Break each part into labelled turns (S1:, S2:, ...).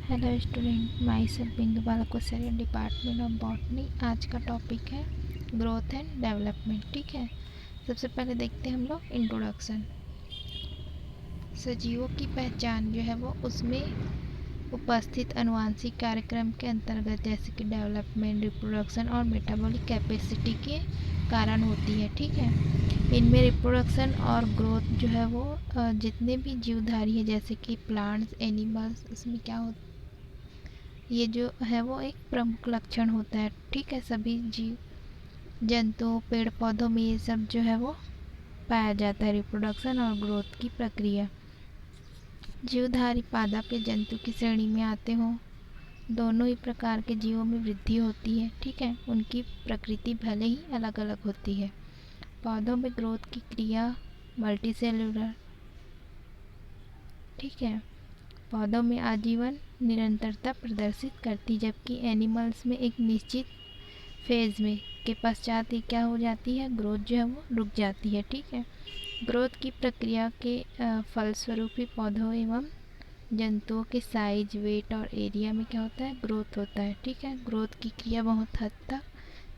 S1: Hello student, my self बिंदु बालाकोसरिया, department of botany. आज का टॉपिक है ग्रोथ एंड डेवलपमेंट। ठीक है, सबसे पहले देखते हैं हम लोग इंट्रोडक्शन। सजीवों की पहचान जो है वो उसमें उपस्थित अनुवांशिक कार्यक्रम के अंतर्गत जैसे कि डेवलपमेंट, रिप्रोडक्शन और मेटाबॉलिक कैपेसिटी के कारण होती है। ठीक है, इनमें रिप्रोडक्शन और ग्रोथ जो है वो जितने भी जीवधारी है जैसे कि प्लांट्स, एनिमल्स, उसमें क्या होता है, ये जो है वो एक प्रमुख लक्षण होता है। ठीक है, सभी जीव जंतुओं, पेड़ पौधों में ये सब जो है वो पाया जाता है, रिप्रोडक्शन और ग्रोथ की प्रक्रिया। जीवधारी पादप या जंतु की श्रेणी में आते हों, दोनों ही प्रकार के जीवों में वृद्धि होती है। ठीक है, उनकी प्रकृति भले ही अलग अलग होती है। पौधों में ग्रोथ की क्रिया मल्टीसेलुलर, ठीक है, पौधों में आजीवन निरंतरता प्रदर्शित करती, जबकि एनिमल्स में एक निश्चित फेज में के पश्चात ही क्या हो जाती है, ग्रोथ जो है वो रुक जाती है। ठीक है, ग्रोथ की प्रक्रिया के फलस्वरूप ही पौधों एवं जंतुओं के साइज, वेट और एरिया में क्या होता है, ग्रोथ होता है। ठीक है, ग्रोथ की क्रिया बहुत हद तक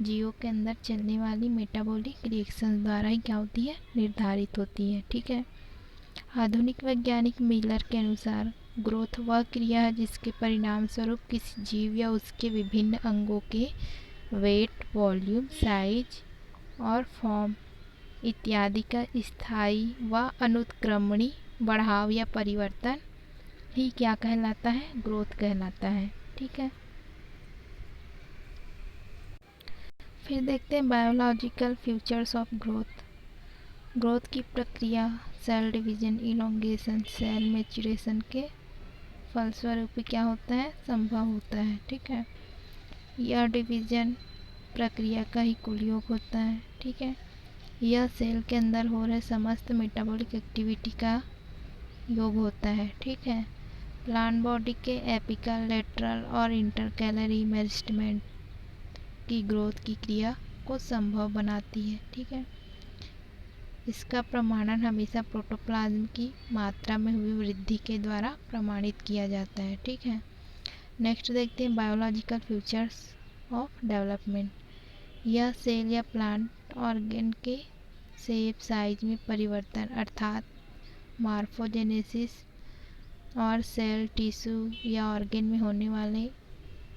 S1: जीवों के अंदर चलने वाली मेटाबॉलिक रिएक्शन द्वारा ही क्या होती है, निर्धारित होती है। ठीक है, आधुनिक वैज्ञानिक मिलर के अनुसार ग्रोथ वह क्रिया है जिसके परिणाम स्वरूप किसी जीव या उसके विभिन्न अंगों के वेट, वॉल्यूम, साइज और फॉर्म इत्यादि का स्थायी व अनुत्क्रमणी बढ़ाव या परिवर्तन ही क्या कहलाता है, ग्रोथ कहलाता है। ठीक है, फिर देखते हैं biological features of growth. Growth की प्रक्रिया cell division, elongation, cell maturation के फलस्वरूप क्या होता है, संभव होता है। ठीक है, यह डिवीजन प्रक्रिया का ही कुल योग होता है। ठीक है, यह सेल के अंदर हो रहे समस्त मेटाबॉलिक एक्टिविटी का योग होता है। ठीक है, प्लांट बॉडी के एपिकल, लेटरल और इंटरकैलरी मेरिस्टेमेंट की ग्रोथ की क्रिया को संभव बनाती है। ठीक है, इसका प्रमाणन हमेशा प्रोटोप्लाज्म की मात्रा में हुई वृद्धि के द्वारा प्रमाणित किया जाता है। ठीक है, नेक्स्ट देखते हैं बायोलॉजिकल फीचर्स ऑफ डेवलपमेंट। यह सेल या प्लांट ऑर्गेन के शेप, साइज में परिवर्तन अर्थात मॉर्फोजेनेसिस और सेल, टिश्यू या ऑर्गेन में होने वाले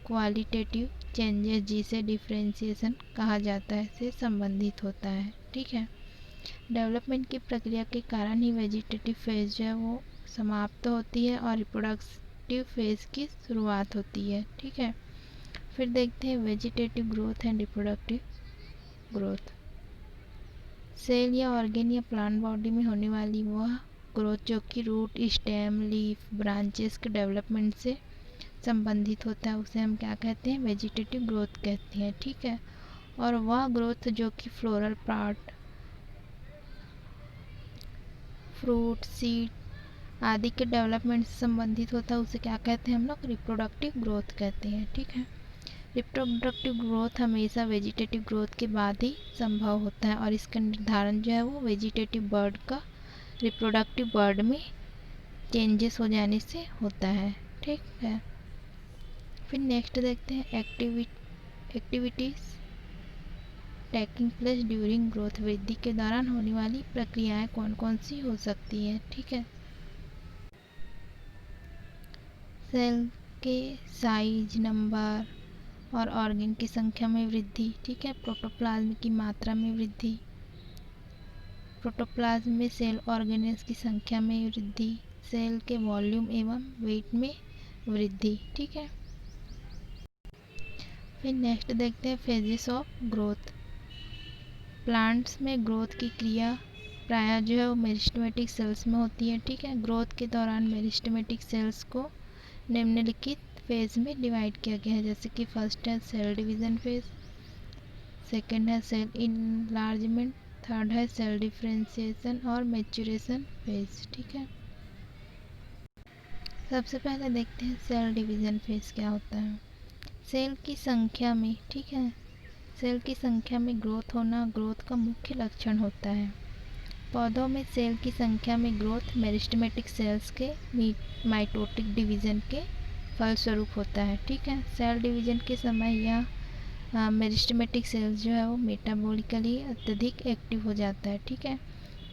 S1: क्वालिटेटिव चेंजेस, जिसे डिफरेंशिएशन कहा जाता है, से संबंधित होता है। ठीक है, डेवलपमेंट की प्रक्रिया के कारण ही वेजिटेटिव फेज जो है वो समाप्त होती है और रिप्रोडक्टिव फेज की शुरुआत होती है। ठीक है, फिर देखते हैं vegetative growth and reproductive growth. Cell या ऑर्गेन या प्लांट बॉडी में होने वाली वह ग्रोथ जो कि रूट, स्टेम, लीफ, ब्रांचेस के डेवलपमेंट से संबंधित होता है, उसे हम क्या कहते हैं, वेजिटेटिव ग्रोथ कहते हैं। ठीक है, और वह ग्रोथ जो कि फ्लोरल पार्ट, फ्रूट, सीड आदि के डेवलपमेंट से संबंधित होता है, उसे क्या कहते हैं हम लोग, रिप्रोडक्टिव ग्रोथ कहते हैं। ठीक है, रिप्रोडक्टिव ग्रोथ हमेशा वेजिटेटिव ग्रोथ के बाद ही संभव होता है और इसका निर्धारण जो है वो वेजिटेटिव बर्ड का रिप्रोडक्टिव बर्ड में चेंजेस हो जाने से होता है। ठीक है, फिर नेक्स्ट देखते हैं activities taking place during growth. वृद्धि के दौरान होने वाली प्रक्रियाएं कौन कौन सी हो सकती हैं। ठीक है, सेल के साइज, नंबर और ऑर्गन की संख्या में वृद्धि। ठीक है, प्रोटोप्लाज्म की मात्रा में वृद्धि, प्रोटोप्लाज्म में सेल ऑर्गेनेल्स की संख्या में वृद्धि, सेल के वॉल्यूम एवं वेट में वृद्धि। ठीक है, फिर नेक्स्ट देखते हैं फेजेस ऑफ ग्रोथ। प्लांट्स में ग्रोथ की क्रिया प्रायः जो है वो मेरिस्टेमेटिक सेल्स में होती है। ठीक है, ग्रोथ के दौरान मेरिस्टेमेटिक सेल्स को निम्नलिखित फेज में डिवाइड किया गया है, जैसे कि फर्स्ट है सेल डिवीजन फेज, सेकेंड है सेल इनलार्जमेंट, थर्ड है सेल डिफरेंशिएशन और मैच्यूरेशन फेज। ठीक है, सबसे पहले देखते हैं सेल डिवीजन फेज क्या होता है। सेल की संख्या में, ठीक है, सेल की संख्या में ग्रोथ होना ग्रोथ का मुख्य लक्षण होता है। पौधों में सेल की संख्या में ग्रोथ मेरिस्टेमेटिक सेल्स के माइटोटिक डिवीजन के फलस्वरूप होता है। ठीक है, सेल डिवीजन के समय यह मेरिस्टेमेटिक सेल्स जो है वो मेटाबॉलिकली अत्यधिक एक्टिव हो जाता है। ठीक है,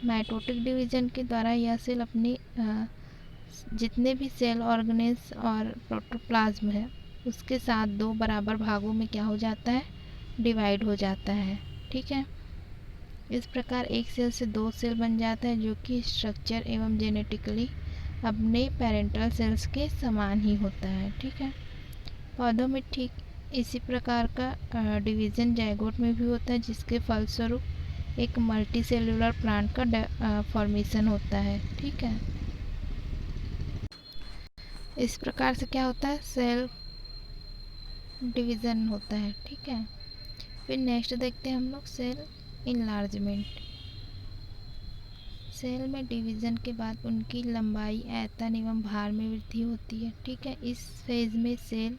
S1: माइटोटिक डिवीजन के द्वारा यह सेल अपने जितने भी सेल ऑर्गेनेल्स और प्रोटोप्लाज्म है उसके साथ दो बराबर भागों में क्या हो जाता है, डिवाइड हो जाता है। ठीक है, इस प्रकार एक सेल से दो सेल बन जाता है जो कि स्ट्रक्चर एवं जेनेटिकली अपने पेरेंटल सेल्स के समान ही होता है। ठीक है, पौधों में ठीक इसी प्रकार का डिवीज़न जाइगोट में भी होता है, जिसके फलस्वरूप एक मल्टी सेलुलर प्लांट का फॉर्मेशन होता है। ठीक है, इस प्रकार से क्या होता है, सेल डिवीज़न होता है। ठीक है, फिर नेक्स्ट देखते हैं हम लोग सेल इनलार्जमेंट। सेल में डिवीज़न के बाद उनकी लंबाई, आयतन एवं भार में वृद्धि होती है। ठीक है, इस फेज में सेल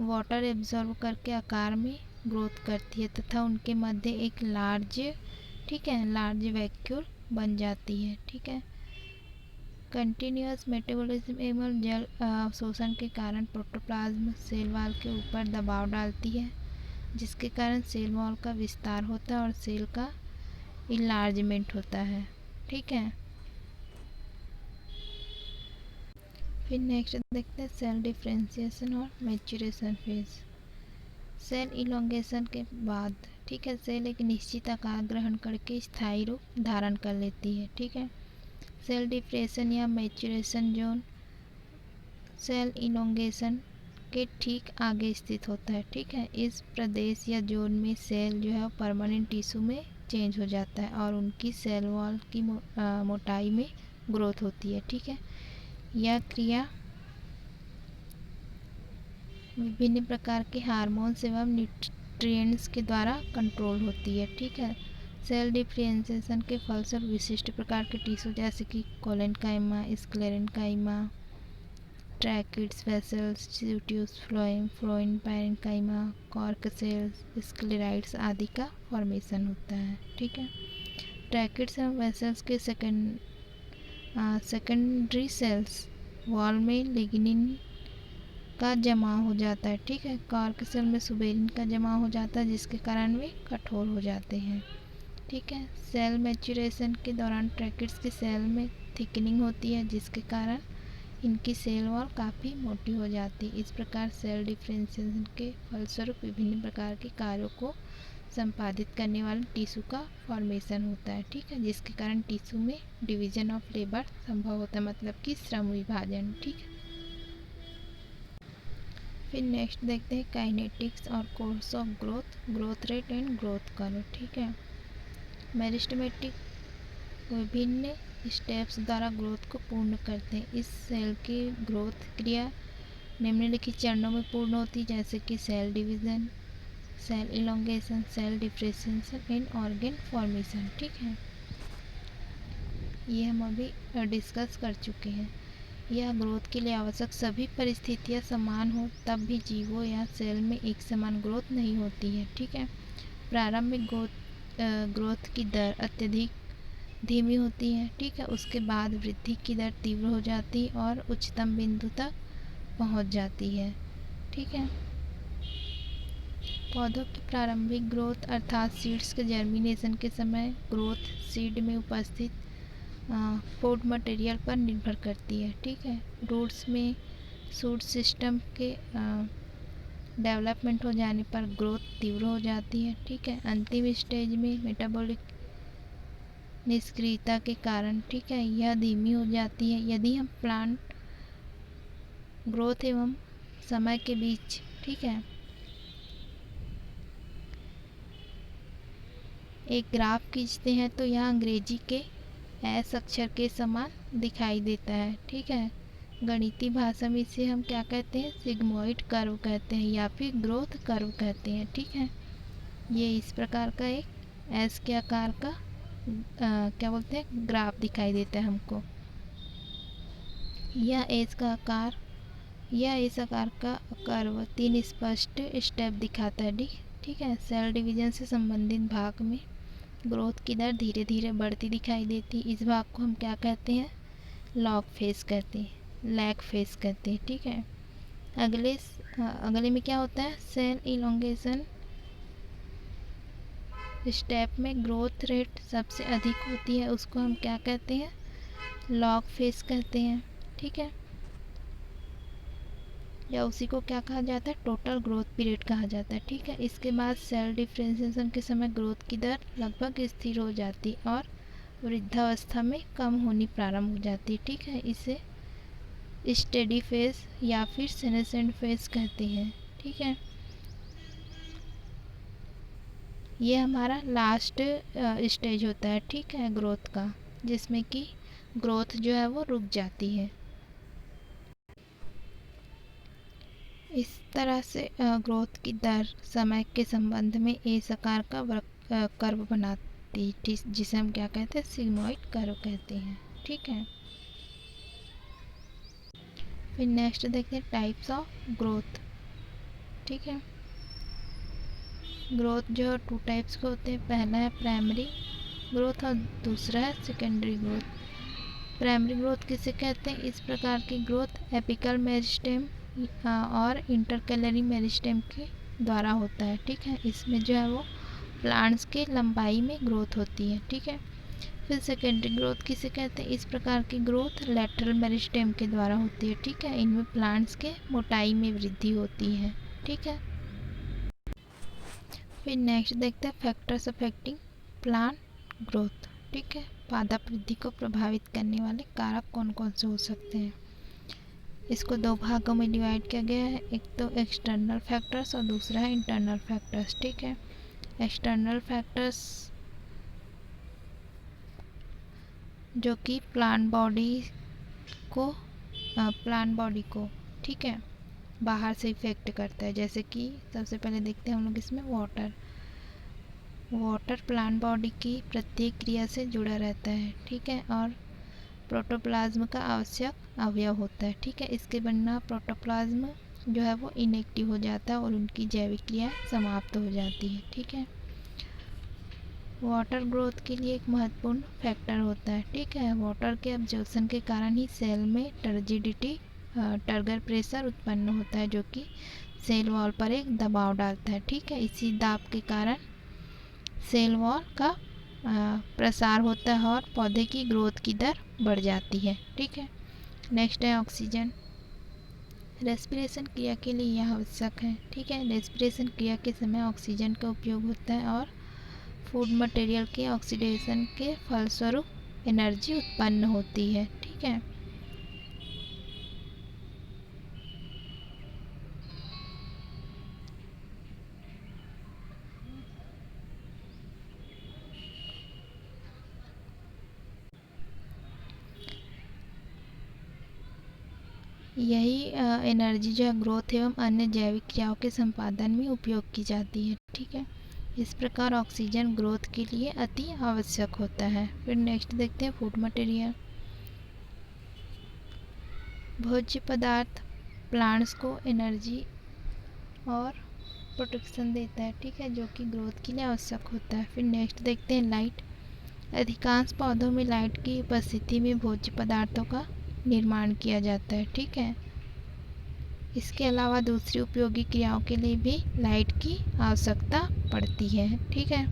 S1: वाटर एब्जॉर्ब करके आकार में ग्रोथ करती है तथा उनके मध्य एक लार्ज वैक्यूल बन जाती है। ठीक है, कंटिन्यूअस मेटाबॉलिज्म एवं जल अवशोषण के कारण प्रोटोप्लाज्म सेल वॉल के ऊपर दबाव डालती है, जिसके कारण सेल वॉल का विस्तार होता है और सेल का इनलार्जमेंट होता है। ठीक है, फिर नेक्स्ट देखते हैं सेल डिफरेंशिएशन और मैच्योरेशन फेज। सेल इलोंगेशन के बाद ठीक है, सेल एक निश्चित आकार ग्रहण करके स्थायी रूप धारण कर लेती है। ठीक है, सेल डिफरेंशिएशन या मैच्योरेशन जोन सेल इलोंगेशन के ठीक आगे स्थित होता है। ठीक है, इस प्रदेश या जोन में सेल जो है परमानेंट टिश्यू में चेंज हो जाता है और उनकी सेल वॉल की मोटाई में ग्रोथ होती है। ठीक है, यह क्रिया विभिन्न प्रकार के हार्मोन्स एवं न्यूट्रिएंट्स के द्वारा कंट्रोल होती है। ठीक है, सेल डिफरेंशिएशन के फलस्वरूप विशिष्ट प्रकार के टिश्यू जैसे कि कोलेनकाइमा, स्क्लेरेनकाइमा, ट्रैकिड्स, वेसल्स, च्यूट्यूस, phloem parenchyma, cork cells, sclereids आदि का फॉर्मेशन होता है। ठीक है, ट्रैकिड्स एवं वेसल्स के सेकेंडरी सेल्स वॉल में लिग्निन का जमा हो जाता है। ठीक है, कॉर्क सेल में सुबेरिन का जमा हो जाता है, जिसके कारण वे कठोर हो जाते हैं। ठीक है, सेल मैच्योरेशन के दौरान ट्रैकिड्स की सेल में थिकनिंग होती है, जिसके कारण इनकी सेल वॉल काफ़ी मोटी हो जाती है। इस प्रकार सेल डिफरेंशिएशन के फलस्वरूप विभिन्न प्रकार के कार्यों को संपादित करने वाले टिश्यू का फॉर्मेशन होता है। ठीक है, जिसके कारण टिश्यू में डिवीजन ऑफ लेबर संभव होता है, मतलब कि श्रम विभाजन। ठीक है, फिर नेक्स्ट देखते हैं काइनेटिक्स और course of growth, growth rate and growth curve. ठीक है, मेरिस्टेमेटिक विभिन्न स्टेप्स द्वारा ग्रोथ को पूर्ण करते हैं। इस सेल की ग्रोथ क्रिया निम्नलिखित चरणों में पूर्ण होती है, जैसे कि cell division, cell elongation, cell differentiation and organ formation. ठीक है, ये हम अभी डिस्कस कर चुके हैं। यह ग्रोथ के लिए आवश्यक सभी परिस्थितियां समान हो तब भी जीवों या सेल में एक समान ग्रोथ नहीं होती है। ठीक है, प्रारंभिक ग्रोथ की दर अत्यधिक धीमी होती है। ठीक है, उसके बाद वृद्धि की दर तीव्र हो जाती है और उच्चतम बिंदु तक पहुंच जाती है। ठीक है, पौधों की प्रारंभिक ग्रोथ अर्थात सीड्स के जर्मिनेशन के समय ग्रोथ सीड में उपस्थित फूड मटेरियल पर निर्भर करती है। ठीक है, रूट्स में शूट सिस्टम के डेवलपमेंट हो जाने पर ग्रोथ तीव्र हो जाती है। ठीक है, अंतिम स्टेज में मेटाबॉलिक निष्क्रियता के कारण ठीक है यह धीमी हो जाती है। यदि हम प्लांट ग्रोथ एवं समय के बीच ठीक है एक ग्राफ खींचते हैं तो यह अंग्रेजी के एस अक्षर के समान दिखाई देता है। ठीक है, गणितीय भाषा में इसे हम क्या कहते हैं, सिग्मोइड कर्व कहते हैं या फिर ग्रोथ कर्व कहते हैं। ठीक है, ये इस प्रकार का एक एस के आकार का क्या बोलते हैं ग्राफ दिखाई देता है हमको। यह इस आकार का कर्व 3 स्पष्ट स्टेप दिखाता है। ठीक है, सेल डिवीजन से संबंधित भाग में ग्रोथ की दर धीरे धीरे बढ़ती दिखाई देती है। इस भाग को हम क्या कहते हैं, लैग फेज कहते हैं। ठीक है, अगले में क्या होता है, सेल इलोंगेशन स्टेप में ग्रोथ रेट सबसे अधिक होती है, उसको हम क्या कहते हैं, लॉग फेज कहते हैं। ठीक है, या उसी को क्या कहा जाता है, टोटल ग्रोथ पीरियड कहा जाता है। ठीक है, इसके बाद सेल डिफरेंशिएशन के समय ग्रोथ की दर लगभग स्थिर हो जाती और वृद्धावस्था में कम होनी प्रारंभ हो जाती है। ठीक है, इसे स्टेडी फेज या फिर सेनेसेंट फेज कहते हैं। ठीक है, ये हमारा लास्ट स्टेज होता है। ठीक है, ग्रोथ का, जिसमें कि ग्रोथ जो है वो रुक जाती है। इस तरह से ग्रोथ की दर समय के संबंध में एस आकार का कर्व बनाती है, जिसे हम क्या कहते हैं, सिग्मोइड कर्व कहते हैं। ठीक है, फिर नेक्स्ट देखते हैं टाइप्स ऑफ ग्रोथ। ठीक है, ग्रोथ जो है 2 टाइप्स के होते हैं। पहला है प्राइमरी ग्रोथ और दूसरा है सेकेंडरी ग्रोथ। प्राइमरी ग्रोथ किसे कहते हैं, इस प्रकार की ग्रोथ एपिकल मेरिस्टेम और इंटरकैलरी मेरिस्टेम के द्वारा होता है। ठीक है, इसमें जो है वो प्लांट्स के लंबाई में ग्रोथ होती है। ठीक है, फिर सेकेंडरी ग्रोथ किसे कहते हैं, इस प्रकार की ग्रोथ लैटरल मेरिस्टेम के द्वारा होती है। ठीक है, इनमें प्लांट्स के मोटाई में वृद्धि होती है। ठीक है, फिर नेक्स्ट देखते हैं फैक्टर्स अफेक्टिंग प्लांट ग्रोथ। ठीक है, पादप वृद्धि को प्रभावित करने वाले कारक कौन कौन से हो सकते हैं। इसको 2 भागों में डिवाइड किया गया है, एक तो एक्सटर्नल फैक्टर्स और दूसरा है इंटरनल फैक्टर्स। ठीक है, एक्सटर्नल फैक्टर्स जो कि प्लांट बॉडी को ठीक है बाहर से इफेक्ट करता है। जैसे कि सबसे पहले देखते हैं हम लोग इसमें वाटर प्लांट बॉडी की प्रत्येक क्रिया से जुड़ा रहता है। ठीक है, और प्रोटोप्लाज्म का आवश्यक अवयव होता है। ठीक है, इसके बिना प्रोटोप्लाज्म जो है वो इनएक्टिव हो जाता है और उनकी जैविक क्रिया समाप्त हो जाती है। ठीक है, वाटर ग्रोथ के लिए एक महत्वपूर्ण फैक्टर होता है। ठीक है, वाटर के एब्जॉर्प्शन के कारण ही सेल में टर्गर प्रेशर उत्पन्न होता है, जो कि सेल वॉल पर एक दबाव डालता है। ठीक है, इसी दाब के कारण सेल वॉल का प्रसार होता है और पौधे की ग्रोथ की दर बढ़ जाती है। ठीक है, नेक्स्ट है ऑक्सीजन। रेस्पिरेशन क्रिया के लिए यह आवश्यक है। ठीक है, रेस्पिरेशन क्रिया के समय ऑक्सीजन का उपयोग होता है और फूड मटेरियल के ऑक्सीडेशन के फलस्वरूप एनर्जी उत्पन्न होती है। ठीक है, यही एनर्जी जो है ग्रोथ एवं अन्य जैविक क्रियाओं के संपादन में उपयोग की जाती है। ठीक है, इस प्रकार ऑक्सीजन ग्रोथ के लिए अति आवश्यक होता है। फिर नेक्स्ट देखते हैं फूड मटेरियल। भोज्य पदार्थ प्लांट्स को एनर्जी और प्रोटेक्शन देता है। ठीक है, जो कि ग्रोथ के लिए आवश्यक होता है। फिर नेक्स्ट देखते हैं लाइट। अधिकांश पौधों में लाइट की उपस्थिति में भोज्य पदार्थों का निर्माण किया जाता है। ठीक है, इसके अलावा दूसरी उपयोगी क्रियाओं के लिए भी लाइट की आवश्यकता पड़ती है। ठीक है,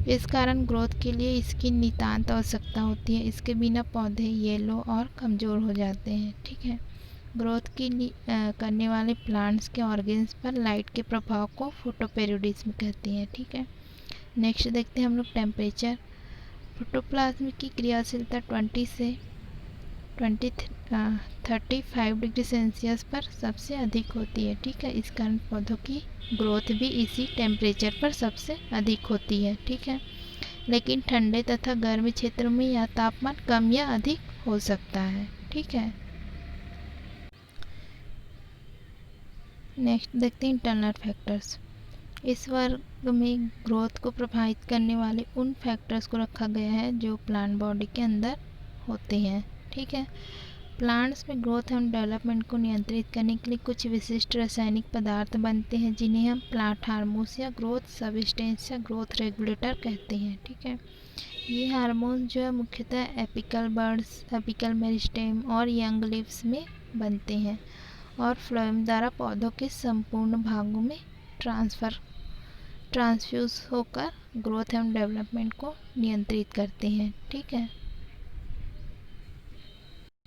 S1: इस कारण ग्रोथ के लिए इसकी नितांत आवश्यकता होती है। इसके बिना पौधे येलो और कमज़ोर हो जाते हैं। ठीक है, ग्रोथ करने वाले प्लांट्स के ऑर्गेन्स पर लाइट के प्रभाव को फोटोपेरियोडिज्म कहते हैं। ठीक है, नेक्स्ट देखते हैं हम लोग टेम्परेचर। प्रोटोप्लाज्म की क्रियाशीलता 35 डिग्री सेल्सियस पर सबसे अधिक होती है। ठीक है, इस कारण पौधों की ग्रोथ भी इसी टेम्परेचर पर सबसे अधिक होती है। ठीक है, लेकिन ठंडे तथा गर्म क्षेत्रों में यह तापमान कम या अधिक हो सकता है। ठीक है, नेक्स्ट देखते हैं इंटरनल फैक्टर्स। इस वर्ग में ग्रोथ को प्रभावित करने वाले उन फैक्टर्स को रखा गया है जो प्लांट बॉडी के अंदर होते हैं। ठीक है, प्लांट्स में ग्रोथ एवं डेवलपमेंट को नियंत्रित करने के लिए कुछ विशिष्ट रासायनिक पदार्थ बनते हैं, जिन्हें हम प्लांट हार्मोन्स या ग्रोथ सबस्टेंस या ग्रोथ रेगुलेटर कहते हैं। ठीक है, ये हार्मोन जो है मुख्यतः एपिकल बड्स, एपिकल मेरिस्टेम और यंग लीव्स में बनते हैं और फ्लोएम द्वारा पौधों के संपूर्ण भागों में ट्रांसफ्यूज होकर ग्रोथ एवं डेवलपमेंट को नियंत्रित करते हैं। ठीक है।